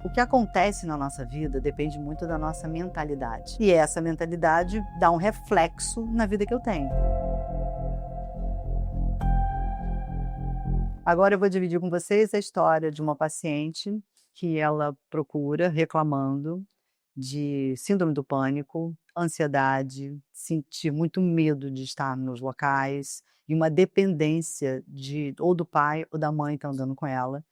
O que acontece na nossa vida depende muito da nossa mentalidade. E essa mentalidade dá um reflexo na vida que eu tenho. Agora eu vou dividir com vocês a história de uma paciente que ela procura reclamando de síndrome do pânico, ansiedade, sentir muito medo de estar nos locais e uma dependência de ou do pai ou da mãe que estão andando com ela.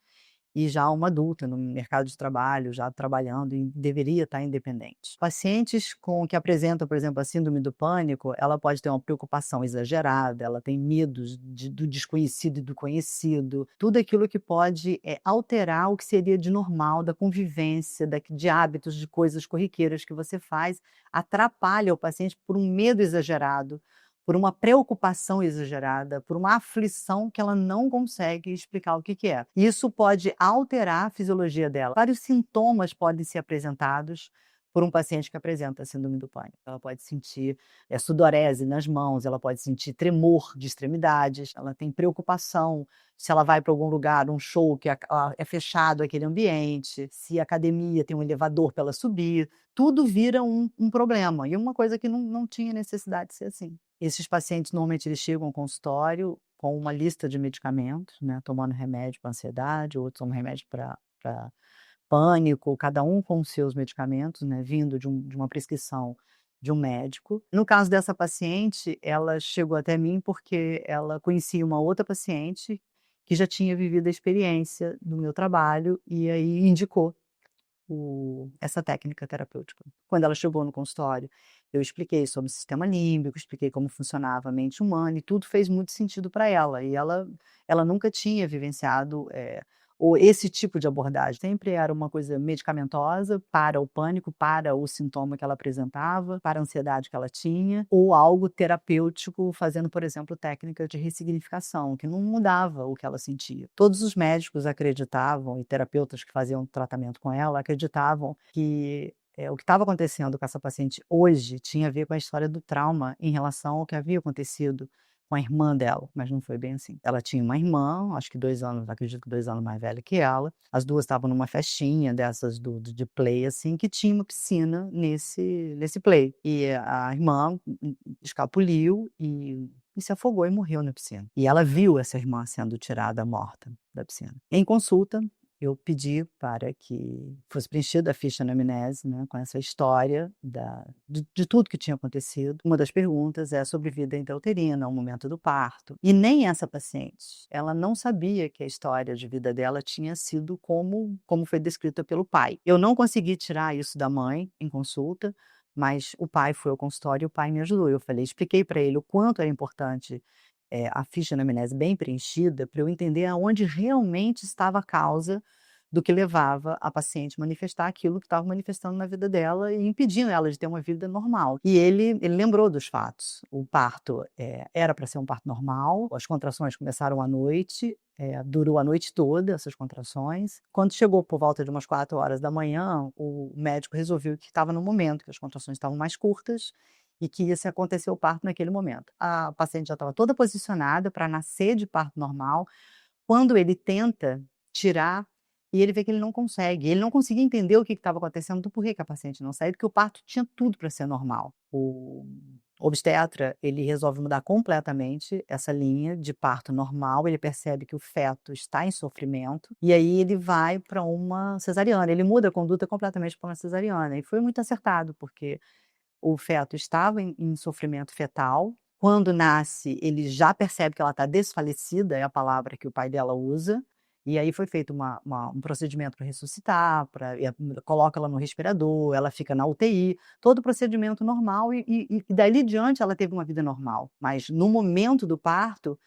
E já uma adulta no mercado de trabalho, já trabalhando e deveria estar independente. Pacientes que apresentam, por exemplo, a síndrome do pânico, ela pode ter uma preocupação exagerada, ela tem medos do desconhecido e do conhecido, tudo aquilo que pode alterar o que seria de normal, da convivência, de hábitos, de coisas corriqueiras que você faz, atrapalha o paciente por um medo exagerado, por uma preocupação exagerada, por uma aflição que ela não consegue explicar o que que é. Isso pode alterar a fisiologia dela. Vários sintomas podem ser apresentados por um paciente que apresenta a síndrome do pânico. Ela pode sentir sudorese nas mãos, ela pode sentir tremor de extremidades, ela tem preocupação se ela vai para algum lugar, um show que é fechado aquele ambiente, se a academia tem um elevador para ela subir, tudo vira um problema, e uma coisa que não tinha necessidade de ser assim. Esses pacientes normalmente eles chegam ao consultório com uma lista de medicamentos, né, tomando remédio para ansiedade, outros tomam remédio para pânico, cada um com os seus medicamentos, né, vindo de uma prescrição de um médico. No caso dessa paciente, ela chegou até mim porque ela conhecia uma outra paciente que já tinha vivido a experiência do meu trabalho e aí indicou essa técnica terapêutica. Quando ela chegou no consultório, eu expliquei sobre o sistema límbico, expliquei como funcionava a mente humana e tudo fez muito sentido para ela. E ela nunca tinha vivenciado ou esse tipo de abordagem. Sempre era uma coisa medicamentosa para o pânico, para o sintoma que ela apresentava, para a ansiedade que ela tinha, ou algo terapêutico, fazendo, por exemplo, técnica de ressignificação, que não mudava o que ela sentia. Todos os médicos acreditavam, e terapeutas que faziam tratamento com ela, acreditavam que o que estava acontecendo com essa paciente hoje tinha a ver com a história do trauma em relação ao que havia acontecido com a irmã dela, mas não foi bem assim. Ela tinha uma irmã, acho que 2 anos, acredito que 2 anos mais velha que ela, as duas estavam numa festinha dessas de play, assim, que tinha uma piscina nesse play. E a irmã escapuliu e se afogou e morreu na piscina. E ela viu essa irmã sendo tirada morta da piscina. Em consulta, eu pedi para que fosse preenchida a ficha de anamnese, né, com essa história de tudo que tinha acontecido. Uma das perguntas é sobre vida intrauterina, o momento do parto. E nem essa paciente, ela não sabia que a história de vida dela tinha sido como foi descrita pelo pai. Eu não consegui tirar isso da mãe em consulta, mas o pai foi ao consultório e o pai me ajudou. Eu expliquei para ele o quanto era importante a ficha de anamnese bem preenchida, para eu entender aonde realmente estava a causa do que levava a paciente a manifestar aquilo que estava manifestando na vida dela e impedindo ela de ter uma vida normal. E ele lembrou dos fatos. O parto era para ser um parto normal, as contrações começaram à noite, durou a noite toda essas contrações. Quando chegou por volta de umas 4 horas da manhã, o médico resolveu que estava no momento, que as contrações estavam mais curtas, e que ia se acontecer o parto naquele momento. A paciente já estava toda posicionada para nascer de parto normal, quando ele tenta tirar, e ele vê que ele não consegue, ele não conseguia entender o que estava acontecendo, do porquê que a paciente não saía, porque o parto tinha tudo para ser normal. O obstetra, ele resolve mudar completamente essa linha de parto normal, ele percebe que o feto está em sofrimento, e aí ele vai para uma cesariana, ele muda a conduta completamente para uma cesariana, e foi muito acertado, porque o feto estava em sofrimento fetal. Quando nasce, ele já percebe que ela está desfalecida, é a palavra que o pai dela usa, e aí foi feito um procedimento para ressuscitar, coloca ela no respirador, ela fica na UTI, todo o procedimento normal, e dali diante ela teve uma vida normal. Mas no momento do parto,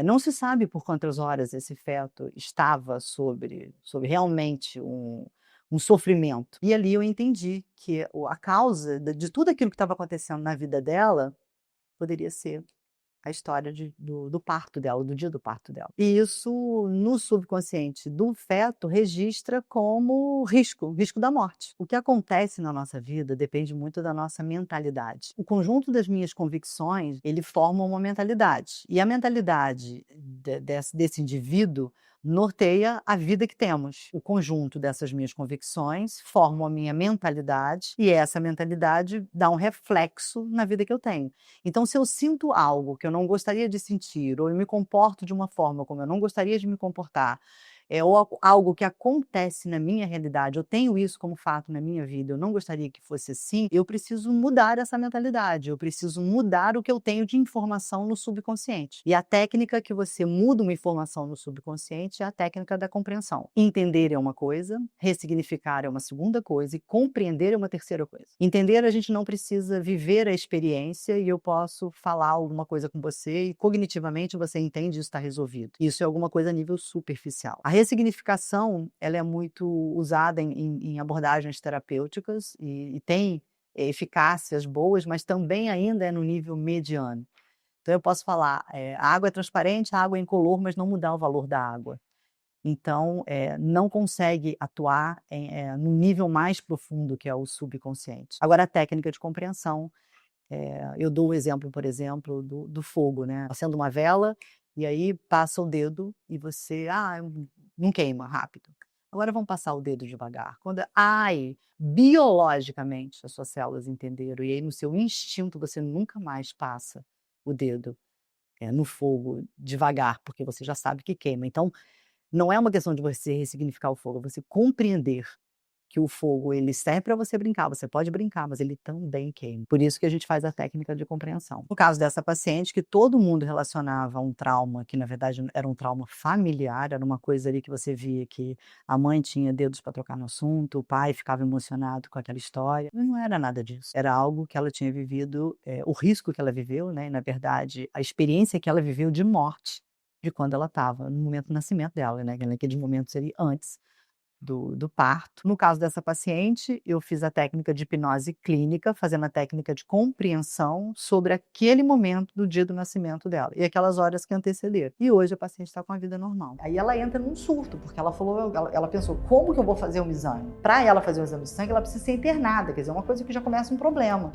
não se sabe por quantas horas esse feto estava sobre realmente um sofrimento. E ali eu entendi que a causa de tudo aquilo que estava acontecendo na vida dela poderia ser a história do parto dela, do dia do parto dela. E isso, no subconsciente do feto, registra como risco da morte. O que acontece na nossa vida depende muito da nossa mentalidade. O conjunto das minhas convicções, ele forma uma mentalidade. E a mentalidade desse indivíduo norteia a vida que temos. O conjunto dessas minhas convicções formam a minha mentalidade e essa mentalidade dá um reflexo na vida que eu tenho. Então, se eu sinto algo que eu não gostaria de sentir ou eu me comporto de uma forma como eu não gostaria de me comportar, ou algo que acontece na minha realidade, eu tenho isso como fato na minha vida, eu não gostaria que fosse assim, eu preciso mudar essa mentalidade, eu preciso mudar o que eu tenho de informação no subconsciente. E a técnica que você muda uma informação no subconsciente é a técnica da compreensão. Entender é uma coisa, ressignificar é uma segunda coisa e compreender é uma terceira coisa. Entender, a gente não precisa viver a experiência e eu posso falar alguma coisa com você e cognitivamente você entende e isso está resolvido. Isso é alguma coisa a nível superficial. A ressignificação, ela é muito usada em abordagens terapêuticas e tem eficácias boas, mas também ainda é no nível mediano. Então eu posso falar, a água é transparente, a água é incolor, mas não mudar o valor da água. Então, não consegue atuar no nível mais profundo que é o subconsciente. Agora a técnica de compreensão, eu dou o exemplo, por exemplo, do fogo, né, acendo uma vela, e aí passa o dedo e você, não queima rápido. Agora vamos passar o dedo devagar. Biologicamente as suas células entenderam, e aí no seu instinto você nunca mais passa o dedo, no fogo devagar, porque você já sabe que queima. Então, não é uma questão de você ressignificar o fogo, é você compreender que o fogo ele serve para você brincar, você pode brincar, mas ele também queima. Por isso que a gente faz a técnica de compreensão. No caso dessa paciente, que todo mundo relacionava a um trauma, que na verdade era um trauma familiar, era uma coisa ali que você via que a mãe tinha dedos para tocar no assunto, o pai ficava emocionado com aquela história. Não era nada disso. Era algo que ela tinha vivido, o risco que ela viveu, né? E, na verdade, a experiência que ela viveu de morte de quando ela estava no momento do nascimento dela, né? Naquele momento seria antes do parto. No caso dessa paciente, eu fiz a técnica de hipnose clínica, fazendo a técnica de compreensão sobre aquele momento do dia do nascimento dela e aquelas horas que antecederam. E hoje a paciente está com a vida normal. Aí ela entra num surto, porque ela pensou, como que eu vou fazer um exame? Para ela fazer um exame de sangue, ela precisa ser internada, quer dizer, uma coisa que já começa um problema.